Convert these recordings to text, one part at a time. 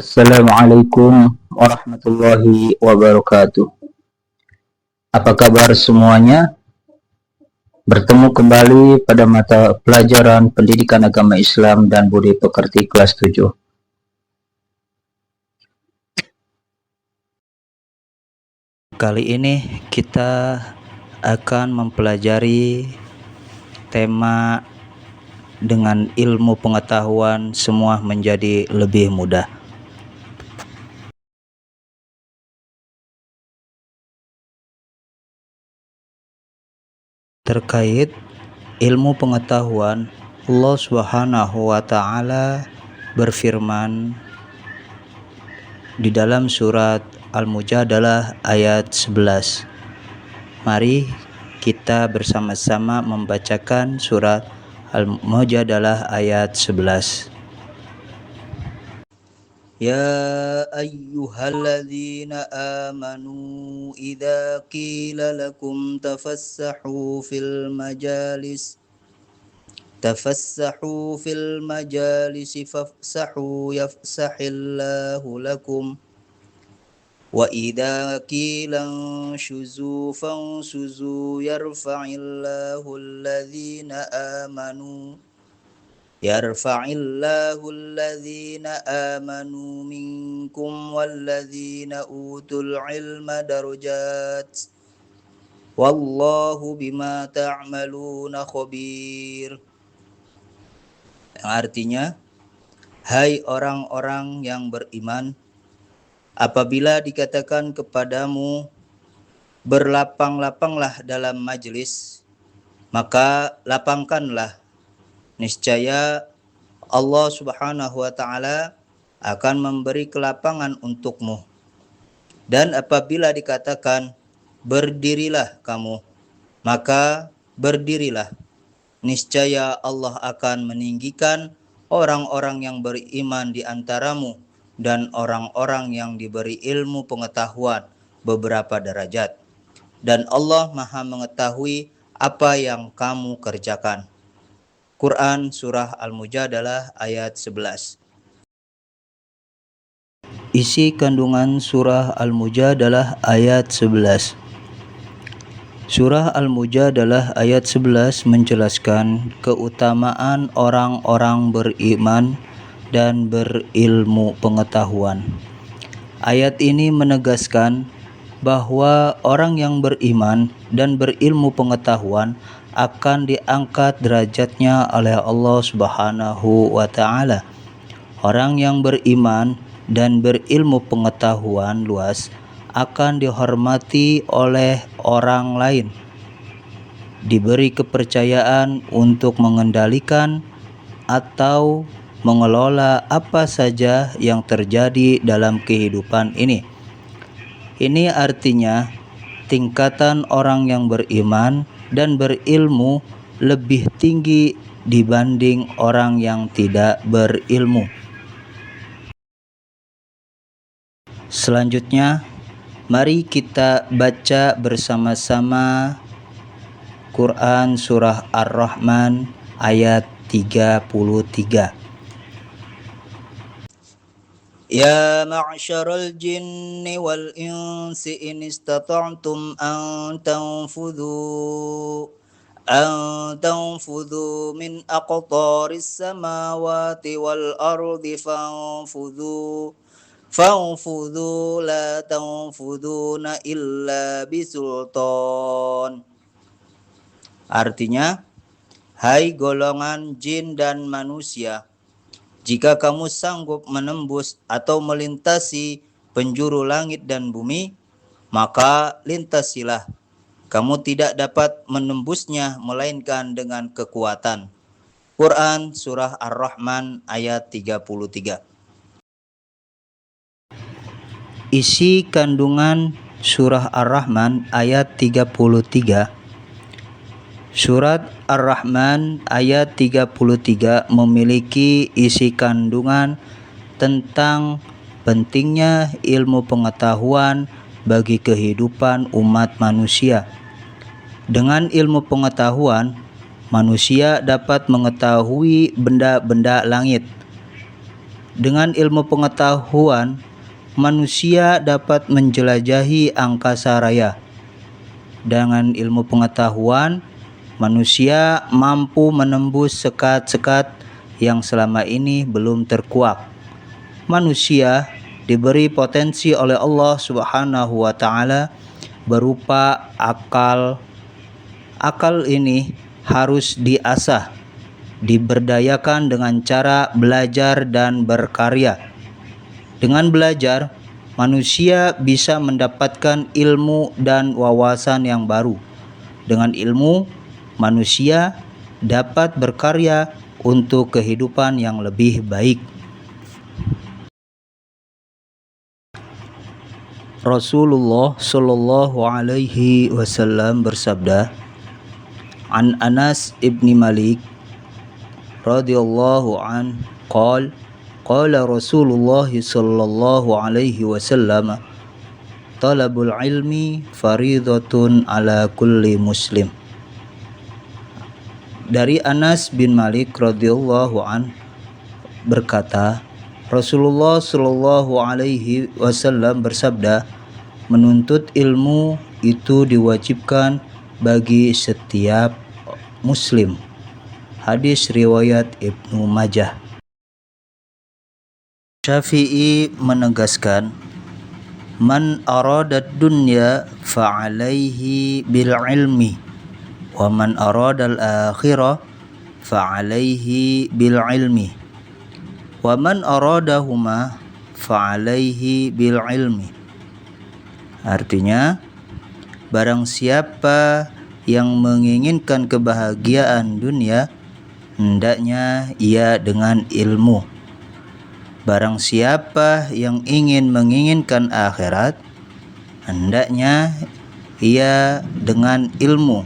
Assalamualaikum warahmatullahi wabarakatuh. Apa kabar semuanya? Bertemu kembali pada mata pelajaran Pendidikan Agama Islam dan Budi Pekerti kelas 7. Kali ini kita akan mempelajari tema dengan ilmu pengetahuan semua menjadi lebih mudah. Terkait ilmu pengetahuan, Allah Subhanahu wa taala berfirman di dalam surat Al-Mujadalah ayat 11. Mari kita bersama-sama membacakan surat Al-Mujadalah ayat 11. Ya ayyuhalladzina amanu idza qila lakum tafassahu fil majalis fafsahu yafsahillahu lakum wa idza qila shuzu fansuzu yarfa'illahu alladhina amanu minkum walladzina utul ilma darajat wallahu bima ta'maluna khabir. Yang artinya, hai orang-orang yang beriman, apabila dikatakan kepadamu berlapang-lapanglah dalam majelis, maka lapangkanlah. Niscaya Allah Subhanahu wa taala akan memberi kelapangan untukmu. Dan apabila dikatakan berdirilah kamu, maka berdirilah. Niscaya Allah akan meninggikan orang-orang yang beriman di antaramu dan orang-orang yang diberi ilmu pengetahuan beberapa derajat. Dan Allah Maha mengetahui apa yang kamu kerjakan. Quran Surah Al-Mujadalah ayat 11. Isi kandungan Surah Al-Mujadalah ayat 11. Surah Al-Mujadalah ayat 11 menjelaskan keutamaan orang-orang beriman dan berilmu pengetahuan. Ayat ini menegaskan bahwa orang yang beriman dan berilmu pengetahuan akan diangkat derajatnya oleh Allah Subhanahu wa taala. Orang yang beriman dan berilmu pengetahuan luas akan dihormati oleh orang lain, diberi kepercayaan untuk mengendalikan atau mengelola apa saja yang terjadi dalam kehidupan ini. Ini artinya tingkatan orang yang beriman dan berilmu lebih tinggi dibanding orang yang tidak berilmu. Selanjutnya, mari kita baca bersama-sama Quran Surah Ar-Rahman ayat 33. Ya ma'syaral jinni wal insi in istata'tum an tanfudhu min aqtaris samawati wal ardi fanfudhu la tanfudhuna illa bisultan. Artinya, hai golongan jin dan manusia, jika kamu sanggup menembus atau melintasi penjuru langit dan bumi, maka lintasilah. Kamu tidak dapat menembusnya melainkan dengan kekuatan. Quran Surah Ar-Rahman ayat 33. Isi kandungan Surah Ar-Rahman ayat 33. Surat Ar-Rahman ayat 33 memiliki isi kandungan tentang pentingnya ilmu pengetahuan bagi kehidupan umat manusia. Dengan ilmu pengetahuan, manusia dapat mengetahui benda-benda langit, Dengan ilmu pengetahuan, manusia dapat menjelajahi angkasa raya. Dengan ilmu pengetahuan, manusia mampu menembus sekat-sekat yang selama ini belum terkuak. Manusia diberi potensi oleh Allah Subhanahu wa taala berupa akal. Akal ini harus diasah, diberdayakan dengan cara belajar dan berkarya. Dengan belajar, manusia bisa mendapatkan ilmu dan wawasan yang baru. Dengan ilmu, manusia dapat berkarya untuk kehidupan yang lebih baik. Rasulullah Shallallahu Alaihi Wasallam bersabda, An Anas ibni Malik radhiyallahu an qala Rasulullah sallallahu alaihi wasallam talabul ilmi faridatun ala kulli muslim. Dari Anas bin Malik radhiyallahu an berkata, Rasulullah sallallahu alaihi wasallam bersabda, menuntut ilmu itu diwajibkan bagi setiap muslim. Hadis riwayat Ibnu Majah. Syafi'i menegaskan, man aradad dunya fa'alaihi bil ilmi wa man aradal akhirah fa'alaihi bil ilmi wa man aradahuma fa'alaihi bil ilmi. Artinya, barang siapa yang menginginkan kebahagiaan dunia, hendaknya ia dengan ilmu. Barang siapa yang menginginkan akhirat, hendaknya ia dengan ilmu.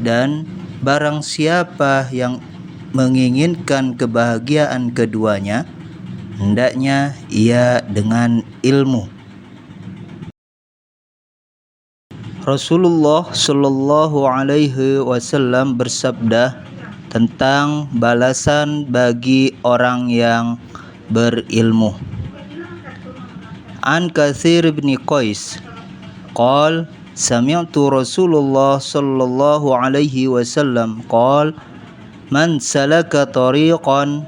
Dan barang siapa yang menginginkan kebahagiaan keduanya, hendaknya ia dengan ilmu. Rasulullah Shallallahu Alaihi Wasallam bersabda tentang balasan bagi orang yang berilmu. An Katsir bin Qais qala sami'tu Rasulullah Shallallahu Alaihi Wasallam qala man salaka tariqan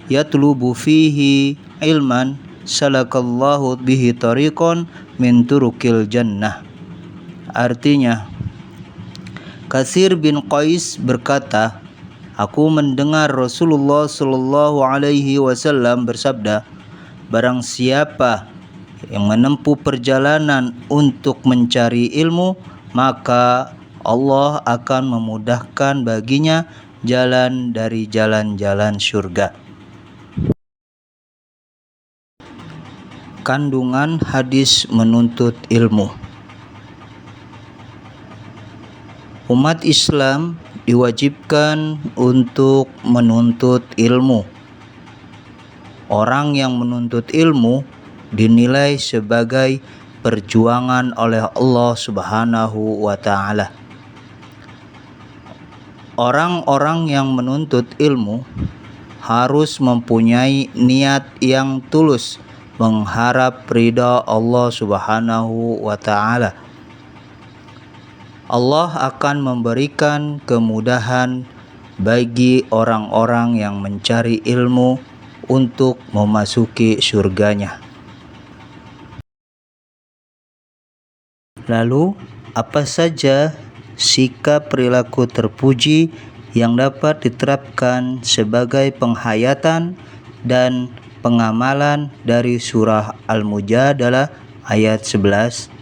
yatlubu fihi ilman salakallahu bihi tariqan min turukil jannah. Artinya, Katsir bin Qais berkata, aku mendengar Rasulullah Shallallahu Alaihi Wasallam bersabda, barang siapa yang menempuh perjalanan untuk mencari ilmu, maka Allah akan memudahkan baginya jalan dari jalan-jalan surga. Kandungan hadis menuntut ilmu. Umat Islam diwajibkan untuk menuntut ilmu. Orang yang menuntut ilmu dinilai sebagai perjuangan oleh Allah Subhanahu wa taala. Orang-orang yang menuntut ilmu harus mempunyai niat yang tulus mengharap ridha Allah Subhanahu wa taala. Allah akan memberikan kemudahan bagi orang-orang yang mencari ilmu untuk memasuki surganya. Lalu, apa saja sikap perilaku terpuji yang dapat diterapkan sebagai penghayatan dan pengamalan dari surah Al-Mujadalah ayat 11?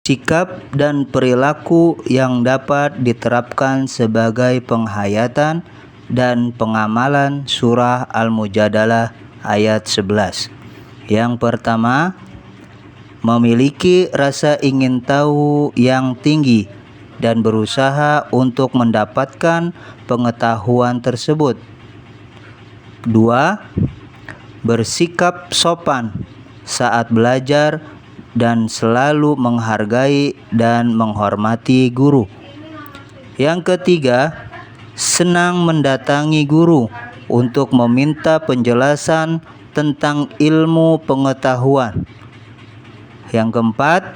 Sikap dan perilaku yang dapat diterapkan sebagai penghayatan dan pengamalan surah Al-Mujadalah ayat 11. Yang pertama, memiliki rasa ingin tahu yang tinggi dan berusaha untuk mendapatkan pengetahuan tersebut. 2. Bersikap sopan saat belajar dan selalu menghargai dan menghormati guru. Yang ketiga, senang mendatangi guru untuk meminta penjelasan tentang ilmu pengetahuan. Yang keempat,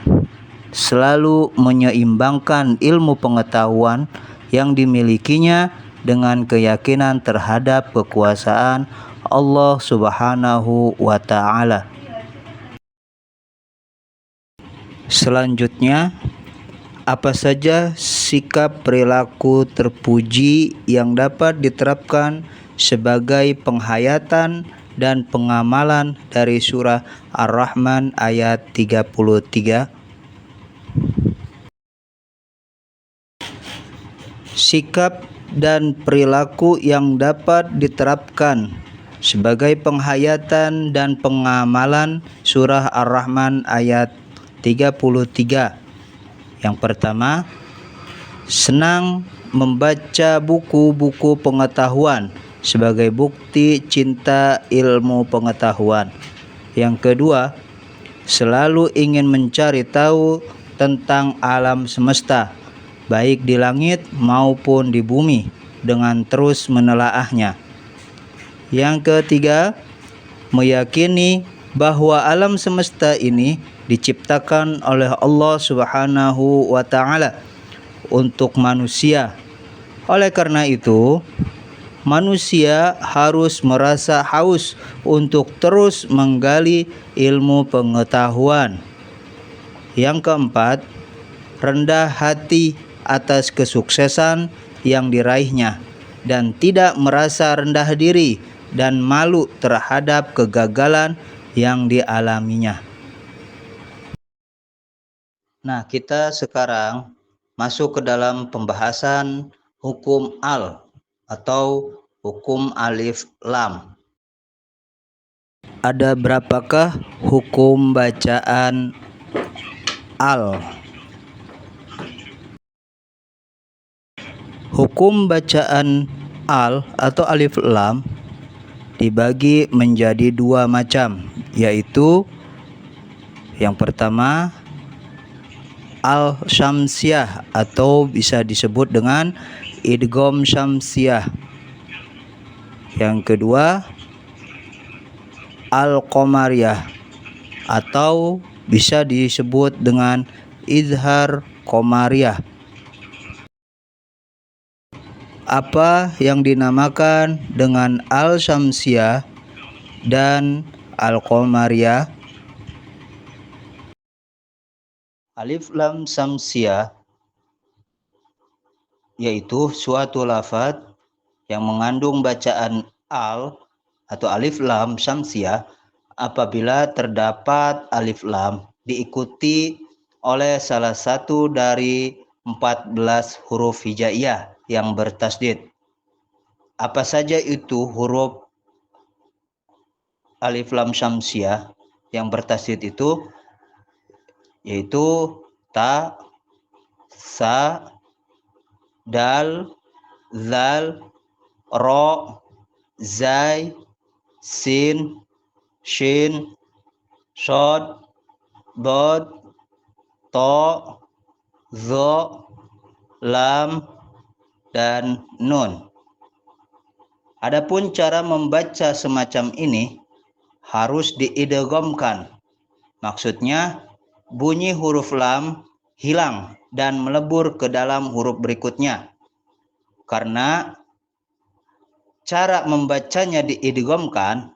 selalu menyeimbangkan ilmu pengetahuan yang dimilikinya dengan keyakinan terhadap kekuasaan Allah Subhanahu wa Ta'ala. Selanjutnya, apa saja sikap perilaku terpuji yang dapat diterapkan sebagai penghayatan dan pengamalan dari surah Ar-Rahman ayat 33? Sikap dan perilaku yang dapat diterapkan sebagai penghayatan dan pengamalan surah Ar-Rahman ayat 33. Yang pertama, senang membaca buku-buku pengetahuan sebagai bukti cinta ilmu pengetahuan. Yang kedua, selalu ingin mencari tahu tentang alam semesta, baik di langit maupun di bumi, dengan terus menelaahnya. Yang ketiga, meyakini bahwa alam semesta ini diciptakan oleh Allah Subhanahu wa Ta'ala untuk manusia. Oleh karena itu, manusia harus merasa haus untuk terus menggali ilmu pengetahuan. Yang keempat, rendah hati atas kesuksesan yang diraihnya dan tidak merasa rendah diri dan malu terhadap kegagalan yang dialaminya. Nah, kita sekarang masuk ke dalam pembahasan hukum al atau hukum alif lam. Ada berapakah hukum bacaan al? Hukum bacaan al atau alif lam dibagi menjadi dua macam, yaitu yang pertama al-syamsiyah atau bisa disebut dengan idgham syamsiyah. Yang kedua al-qamariyah atau bisa disebut dengan izhar qamariyah. Apa yang dinamakan dengan al-syamsiyah dan al-qamariyah? Alif lam syamsiyah yaitu suatu lafaz yang mengandung bacaan al atau alif lam syamsiyah apabila terdapat alif lam diikuti oleh salah satu dari 14 huruf hijaiyah yang bertasdid. Apa saja itu huruf alif lam syamsiyah yang bertasdid itu? Yaitu ta, sa, dal, zal, ro, zai, sin, shin, shod, dod, to, zo, lam, dan nun. Adapun cara membaca semacam ini harus diidghamkan. Maksudnya bunyi huruf lam hilang dan melebur ke dalam huruf berikutnya. Karena cara membacanya diidghamkan,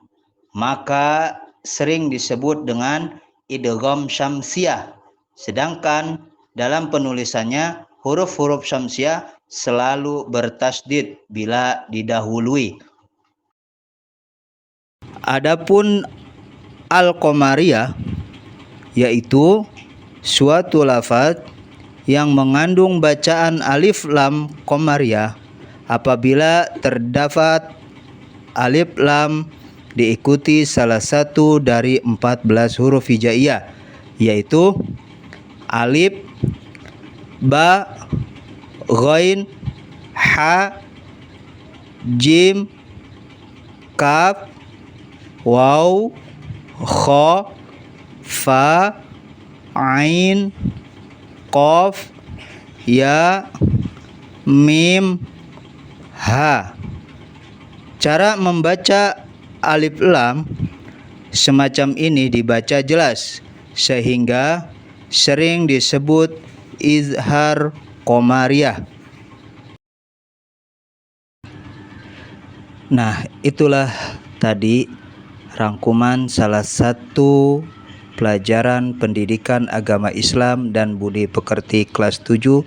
maka sering disebut dengan idgham syamsiyah. Sedangkan dalam penulisannya huruf-huruf syamsiyah selalu bertasdid bila didahului. Adapun al-qamariyah yaitu suatu lafaz yang mengandung bacaan alif lam qamariyah apabila terdapat alif lam diikuti salah satu dari 14 huruf hijaiyah, yaitu alif, ba, ghain, ha, jim, kaf, waw, kha, fa, ain, qaf, ya, mim, H. Cara membaca alif lam semacam ini dibaca jelas sehingga sering disebut izhar qamariyah. Nah, itulah tadi rangkuman salah satu pelajaran pendidikan agama Islam dan budi pekerti kelas 7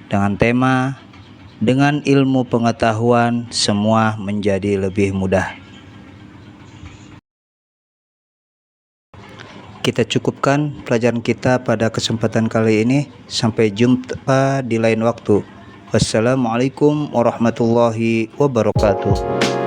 dengan tema dengan ilmu pengetahuan semua menjadi lebih mudah. Kita cukupkan pelajaran kita pada kesempatan kali ini. Sampai jumpa di lain waktu. Wassalamualaikum warahmatullahi wabarakatuh.